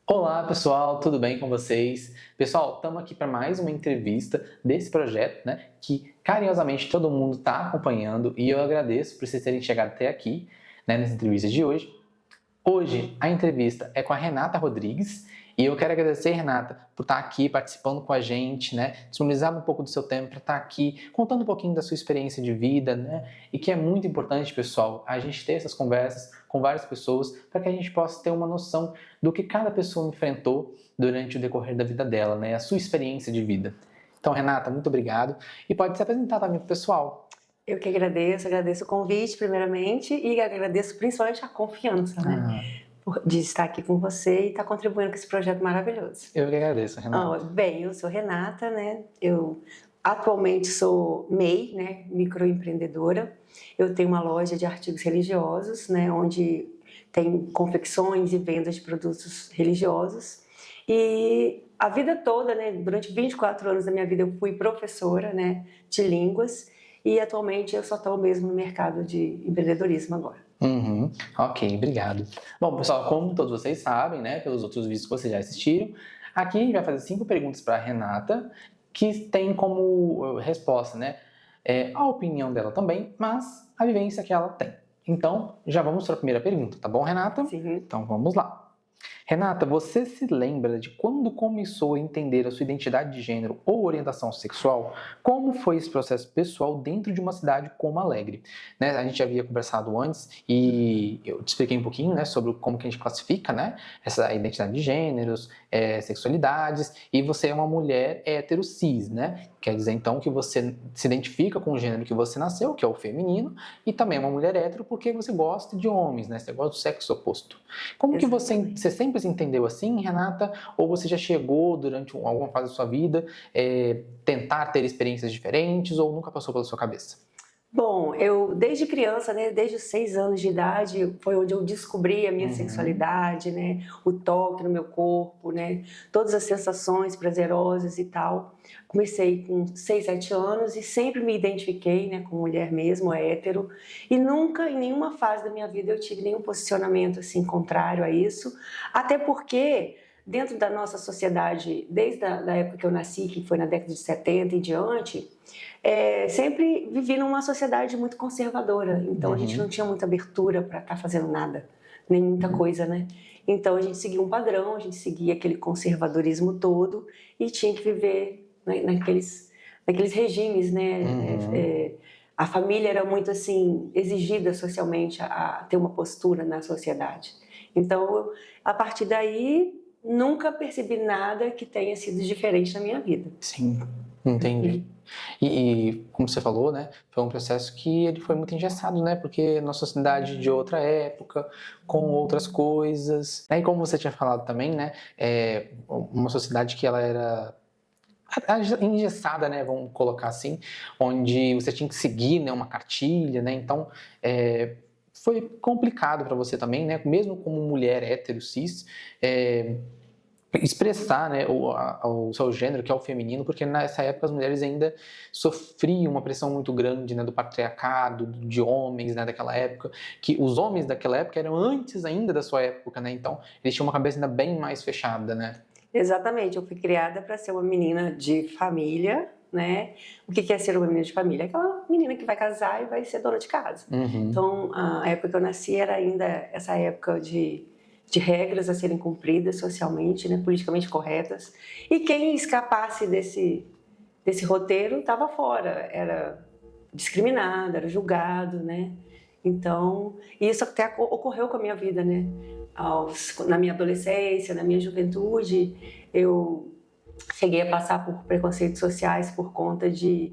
Olá pessoal, tudo bem com vocês? Pessoal, estamos aqui para mais uma entrevista desse projeto, né? Que carinhosamente todo mundo está acompanhando e eu agradeço por vocês terem chegado até aqui, né, nessa entrevista de hoje. Hoje a entrevista é com a Renata Rodrigues e eu quero agradecer, Renata, por estar aqui participando com a gente, né? Disponibilizar um pouco do seu tempo para estar aqui contando um pouquinho da sua experiência de vida, né? E que é muito importante, pessoal, a gente ter essas conversas com várias pessoas para que a gente possa ter uma noção do que cada pessoa enfrentou durante o decorrer da vida dela, né? A sua experiência de vida. Então, Renata, muito obrigado. E pode se apresentar também para o pessoal. Eu que agradeço o convite primeiramente e agradeço principalmente a confiança, né, de estar aqui com você e estar contribuindo com esse projeto maravilhoso. Eu que agradeço, Renata. Bem, eu sou Renata, né, eu atualmente sou MEI, né, microempreendedora. Eu tenho uma loja de artigos religiosos, né, onde tem confecções e vendas de produtos religiosos. E a vida toda, né, durante 24 anos da minha vida eu fui professora, né, de línguas. E atualmente eu só estou mesmo no mercado de empreendedorismo agora. Ok, obrigado. Bom, pessoal, como todos vocês sabem, né, pelos outros vídeos que vocês já assistiram, aqui a gente vai fazer 5 perguntas para a Renata, que tem como resposta, né, a opinião dela também, mas a vivência que ela tem. Então, já vamos para a primeira pergunta, tá bom, Renata? Sim. Então, vamos lá. Renata, você se lembra de quando começou a entender a sua identidade de gênero ou orientação sexual? Como foi esse processo pessoal dentro de uma cidade como Alegre? Né, a gente já havia conversado antes e eu te expliquei um pouquinho, né, sobre como que a gente classifica, né, essa identidade de gêneros, sexualidades, e você é uma mulher hétero cis, né? Quer dizer, então, que você se identifica com o gênero que você nasceu, que é o feminino, e também é uma mulher hétero porque você gosta de homens, né? Você gosta do sexo oposto. Como que você sempre se entendeu assim, Renata? Ou você já chegou durante alguma fase da sua vida tentar ter experiências diferentes ou nunca passou pela sua cabeça? Bom, eu desde criança, né, desde os 6 anos de idade, foi onde eu descobri a minha sexualidade, né, o toque no meu corpo, né, todas as sensações prazerosas e tal. Comecei com 6, 7 anos e sempre me identifiquei, né, com mulher mesmo, hétero, e nunca em nenhuma fase da minha vida eu tive nenhum posicionamento assim contrário a isso, até porque dentro da nossa sociedade, desde a da época que eu nasci, que foi na década de 70 em diante, sempre vivi numa sociedade muito conservadora, então a gente não tinha muita abertura para estar fazendo nada, nem muita coisa, né? Então a gente seguia um padrão, a gente seguia aquele conservadorismo todo e tinha que viver, né, naqueles regimes, né? A família era muito assim exigida socialmente a ter uma postura na sociedade. Então, a partir daí, nunca percebi nada que tenha sido diferente na minha vida. Sim, entendi. E como você falou, né, foi um processo que ele foi muito engessado, né, porque nossa sociedade de outra época, com outras coisas, né, e como você tinha falado também, né, uma sociedade que ela era engessada, né, vamos colocar assim, onde você tinha que seguir, né, uma cartilha, né, então foi complicado para você também, né, mesmo como mulher hétero cis, expressar, né, o seu gênero, que é o feminino, porque nessa época as mulheres ainda sofriam uma pressão muito grande, né, do patriarcado, de homens, né, daquela época, que os homens daquela época eram antes ainda da sua época, né, então eles tinham uma cabeça ainda bem mais fechada, né. Exatamente, eu fui criada para ser uma menina de família, né? O que é ser uma menina de família? Aquela menina que vai casar e vai ser dona de casa. Então, a época que eu nasci era ainda essa época de regras a serem cumpridas socialmente, né, politicamente corretas, e quem escapasse desse roteiro estava fora, era discriminado, era julgado, né? Então, isso até ocorreu com a minha vida, né? Na minha adolescência, na minha juventude, eu cheguei a passar por preconceitos sociais por conta de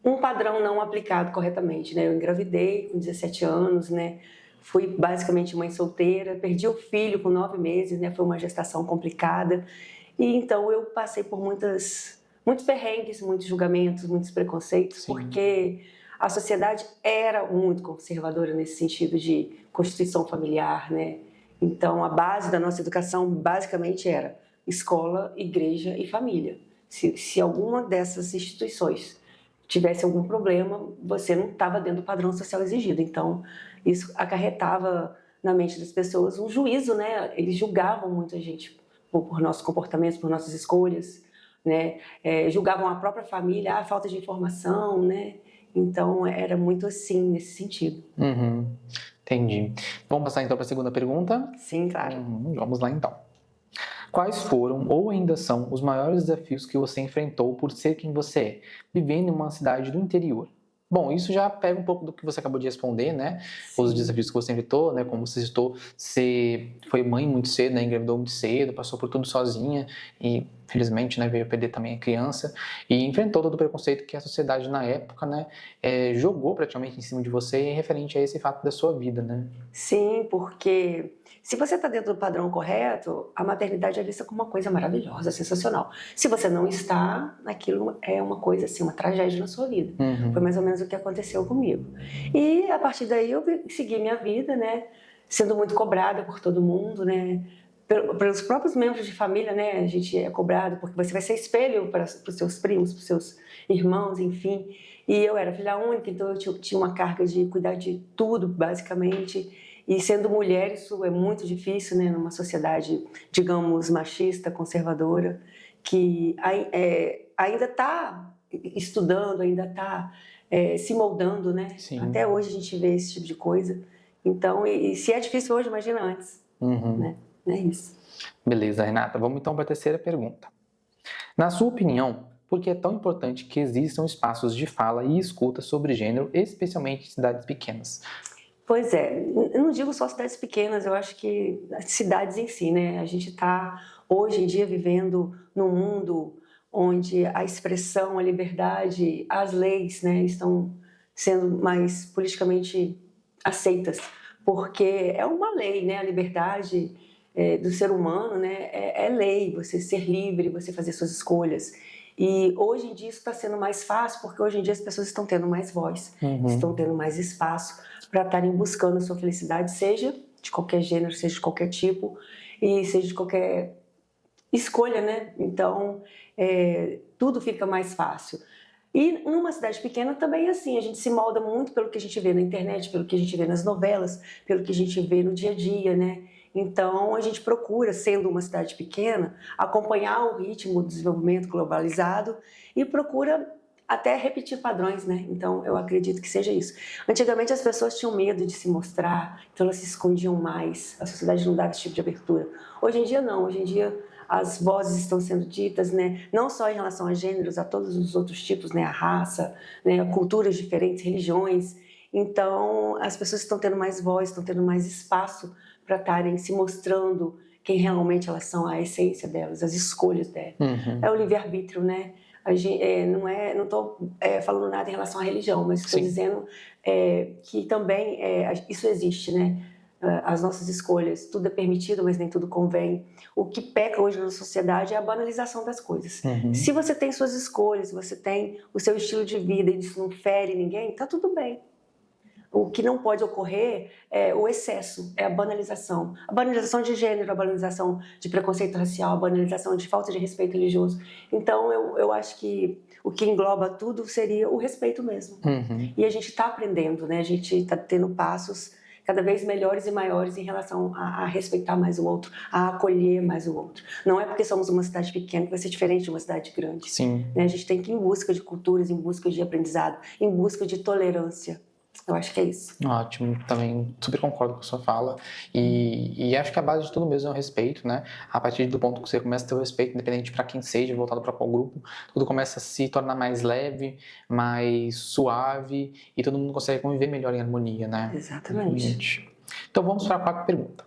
um padrão não aplicado corretamente, né? Eu engravidei com 17 anos, né? Fui basicamente mãe solteira, perdi o filho com 9 meses, né? Foi uma gestação complicada. E então eu passei por muitos perrengues, muitos julgamentos, muitos preconceitos, porque a sociedade era muito conservadora nesse sentido de constituição familiar, né? Então a base da nossa educação basicamente era escola, igreja e família. Se alguma dessas instituições tivesse algum problema, você não estava dentro do padrão social exigido. Então, isso acarretava na mente das pessoas um juízo, né? Eles julgavam muito a gente por nossos comportamentos, por nossas escolhas, né? Julgavam a própria família, a falta de informação, né? Então era muito assim, nesse sentido. Uhum. Entendi. Vamos passar então para a segunda pergunta? Sim, claro. Vamos lá então. Quais foram ou ainda são os maiores desafios que você enfrentou por ser quem você é, vivendo em uma cidade do interior? Bom, isso já pega um pouco do que você acabou de responder, né? Sim. Os desafios que você enfrentou, né? Como você citou, você foi mãe muito cedo, né? Engravidou muito cedo, passou por tudo sozinha e, felizmente, né? Veio a perder também a criança e enfrentou todo o preconceito que a sociedade na época, né? Jogou praticamente em cima de você referente a esse fato da sua vida, né? Sim, porque se você está dentro do padrão correto, a maternidade é vista como uma coisa maravilhosa, sensacional. Se você não está, aquilo é uma coisa assim, uma tragédia na sua vida. Foi mais ou menos o que aconteceu comigo. E a partir daí eu segui minha vida, né? Sendo muito cobrada por todo mundo, né? Pelos próprios membros de família, né? A gente é cobrado porque você vai ser espelho para os seus primos, para os seus irmãos, enfim. E eu era filha única, então eu tinha uma carga de cuidar de tudo, basicamente. E sendo mulher, isso é muito difícil, né? Numa sociedade, digamos, machista, conservadora, que ainda está estudando, ainda está se moldando, né? Sim. Até hoje a gente vê esse tipo de coisa. Então, e se é difícil hoje, imagina antes. Né? É isso. Beleza, Renata. Vamos então para a terceira pergunta. Na sua opinião, por que é tão importante que existam espaços de fala e escuta sobre gênero, especialmente em cidades pequenas? Pois é, eu não digo só cidades pequenas, eu acho que cidades em si, né? A gente está hoje em dia vivendo num mundo onde a expressão, a liberdade, as leis, né, estão sendo mais politicamente aceitas, porque é uma lei, né? A liberdade do ser humano, né, é lei, você ser livre, você fazer suas escolhas. E hoje em dia isso está sendo mais fácil, porque hoje em dia as pessoas estão tendo mais voz, estão tendo mais espaço para estarem buscando a sua felicidade, seja de qualquer gênero, seja de qualquer tipo, e seja de qualquer escolha, né? Então, tudo fica mais fácil. E numa cidade pequena também é assim, a gente se molda muito pelo que a gente vê na internet, pelo que a gente vê nas novelas, pelo que a gente vê no dia a dia, né? Então, a gente procura, sendo uma cidade pequena, acompanhar o ritmo do desenvolvimento globalizado e procura até repetir padrões, né? Então, eu acredito que seja isso. Antigamente, as pessoas tinham medo de se mostrar, então elas se escondiam mais, a sociedade não dava esse tipo de abertura. Hoje em dia, não. Hoje em dia, as vozes estão sendo ditas, né? Não só em relação a gêneros, a todos os outros tipos, né? A raça, né? Culturas diferentes, religiões. Então, as pessoas estão tendo mais voz, estão tendo mais espaço para estarem se mostrando quem realmente elas são, a essência delas, as escolhas delas. É o livre-arbítrio, né? Não estou falando nada em relação à religião, mas estou dizendo que também isso existe, né? As nossas escolhas, tudo é permitido, mas nem tudo convém. O que peca hoje na sociedade é a banalização das coisas. Se você tem suas escolhas, você tem o seu estilo de vida e isso não fere ninguém, tá tudo bem. O que não pode ocorrer é o excesso, é a banalização. A banalização de gênero, a banalização de preconceito racial, a banalização de falta de respeito religioso. Então, eu acho que o que engloba tudo seria o respeito mesmo. E a gente está aprendendo, né? A gente está tendo passos cada vez melhores e maiores em relação a respeitar mais o outro, a acolher mais o outro. Não é porque somos uma cidade pequena que vai ser diferente de uma cidade grande. Sim. Né? A gente tem que ir em busca de culturas, em busca de aprendizado, em busca de tolerância. Eu acho que é isso. Ótimo, também super concordo com a sua fala e acho que a base de tudo mesmo é o respeito, né? A partir do ponto que você começa a ter o respeito, independente para quem seja, voltado para qual grupo, tudo começa a se tornar mais leve, mais suave e todo mundo consegue conviver melhor em harmonia, né? Exatamente. Então vamos para a quarta pergunta.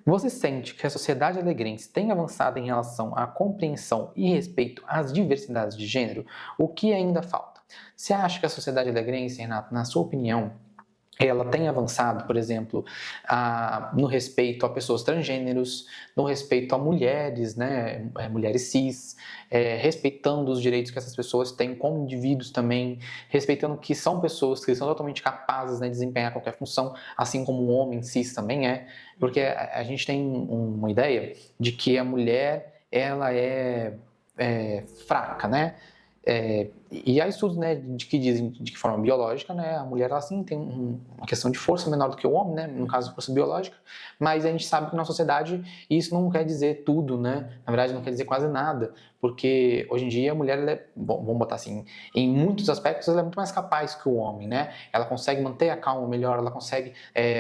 Você sente que a sociedade alegrense tem avançado em relação à compreensão e respeito às diversidades de gênero? O que ainda falta? Você acha que a sociedade alegrense, Renato, na sua opinião, ela tem avançado, por exemplo, no respeito a pessoas transgêneros, no respeito a mulheres, né, mulheres cis, respeitando os direitos que essas pessoas têm como indivíduos também, respeitando que são pessoas que são totalmente capazes, né, de desempenhar qualquer função, assim como o homem cis também é, porque a gente tem uma ideia de que a mulher, ela é fraca, né? E há estudos, né, de que dizem de que forma biológica, né, a mulher ela sim tem uma questão de força menor do que o homem, né, no caso força biológica, mas a gente sabe que na sociedade isso não quer dizer tudo, né, na verdade não quer dizer quase nada, porque hoje em dia a mulher, ela é, bom, vamos botar assim, em muitos aspectos ela é muito mais capaz que o homem, né, ela consegue manter a calma melhor, ela consegue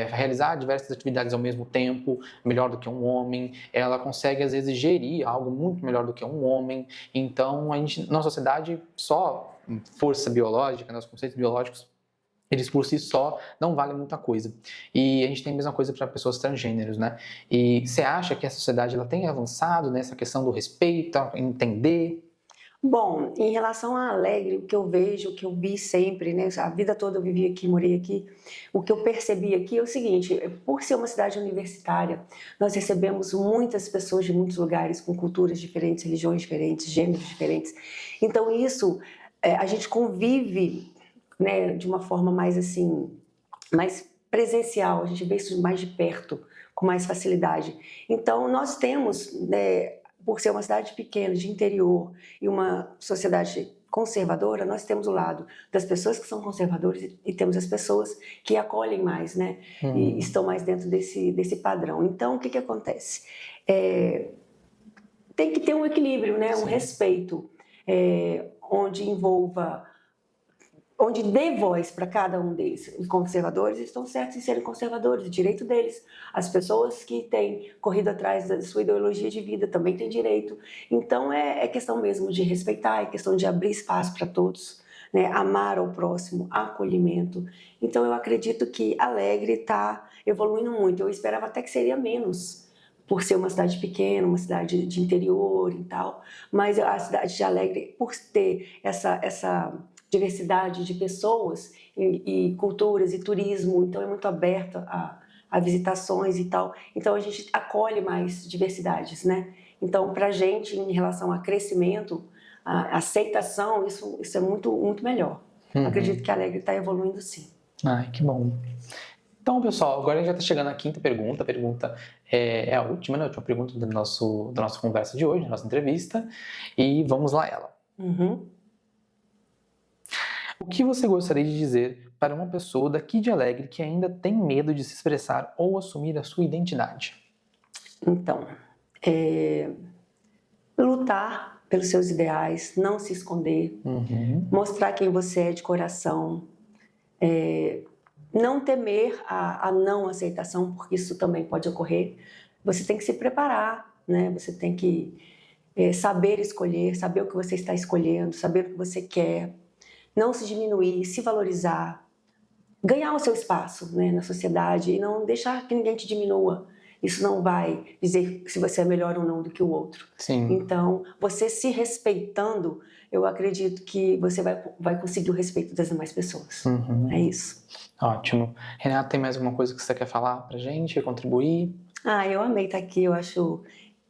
realizar diversas atividades ao mesmo tempo, melhor do que um homem, ela consegue às vezes gerir algo muito melhor do que um homem, então a gente, na sociedade, só força biológica, né, os conceitos biológicos, eles por si só não valem muita coisa. E a gente tem a mesma coisa para pessoas transgêneros, né? E você acha que a sociedade ela tem avançado nessa questão do respeito, entender? Bom, em relação a Alegre, o que eu vejo, o que eu vi sempre, né? A vida toda eu vivi aqui, morei aqui. O que eu percebi aqui é o seguinte: por ser uma cidade universitária, nós recebemos muitas pessoas de muitos lugares, com culturas diferentes, religiões diferentes, gêneros diferentes. Então isso, a gente convive, né, de uma forma mais assim, mais presencial. A gente vê isso mais de perto, com mais facilidade. Então nós temos, né, por ser uma cidade pequena, de interior, e uma sociedade conservadora, nós temos o lado das pessoas que são conservadoras e temos as pessoas que acolhem mais, né? E estão mais dentro desse padrão. Então, o que acontece? Tem que ter um equilíbrio, né? Um respeito, onde dê voz para cada um deles. Os conservadores estão certos em serem conservadores, o direito deles. As pessoas que têm corrido atrás da sua ideologia de vida também têm direito. Então é questão mesmo de respeitar, é questão de abrir espaço para todos, né? Amar ao próximo, acolhimento. Então eu acredito que Alegre está evoluindo muito. Eu esperava até que seria menos, por ser uma cidade pequena, uma cidade de interior e tal. Mas a cidade de Alegre, por ter essa diversidade de pessoas e culturas e turismo, então é muito aberta a visitações e tal. Então a gente acolhe mais diversidades, né? Então, para a gente, em relação a crescimento, a aceitação, isso é muito, muito melhor. Acredito que a Alegre está evoluindo, sim. Ai, que bom. Então, pessoal, agora a gente já está chegando à quinta pergunta. A pergunta é a última, né? A última pergunta da nossa conversa de hoje, da nossa entrevista. E vamos lá ela. O que você gostaria de dizer para uma pessoa daqui de Alegre que ainda tem medo de se expressar ou assumir a sua identidade? Então, lutar pelos seus ideais, não se esconder, mostrar quem você é de coração, não temer a não aceitação, porque isso também pode ocorrer. Você tem que se preparar, né? Você tem que saber escolher, saber o que você está escolhendo, saber o que você quer, não se diminuir, se valorizar, ganhar o seu espaço, né, na sociedade e não deixar que ninguém te diminua. Isso não vai dizer se você é melhor ou não do que o outro. Sim. Então, você se respeitando, eu acredito que você vai conseguir o respeito das demais pessoas. É isso. Ótimo. Renata, tem mais alguma coisa que você quer falar pra gente, contribuir? Eu amei estar aqui, eu acho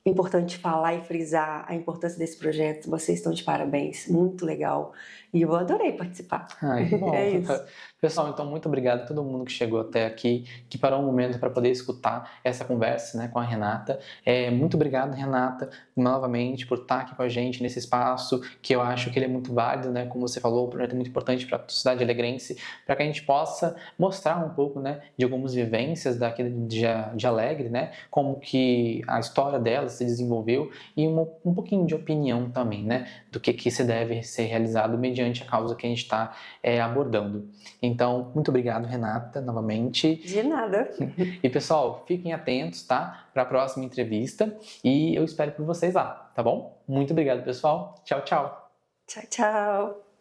importante falar e frisar a importância desse projeto. Vocês estão de parabéns, muito legal. E eu adorei participar. Ai, que bom. É isso. Pessoal, então muito obrigado a todo mundo que chegou até aqui, que parou um momento para poder escutar essa conversa, né, com a Renata. Muito obrigado, Renata, novamente por estar aqui com a gente nesse espaço, que eu acho que ele é muito válido, né, como você falou, o projeto é muito importante para a sociedade alegrense, para que a gente possa mostrar um pouco, né, de algumas vivências daqui de Alegre, né, como que a história dela se desenvolveu e um pouquinho de opinião também, né, do que se deve ser realizado mediante a causa que a gente está abordando. Então, muito obrigado, Renata, novamente. De nada. E, pessoal, fiquem atentos, tá? Para a próxima entrevista e eu espero por vocês lá, tá bom? Muito obrigado, pessoal. Tchau, tchau. Tchau, tchau.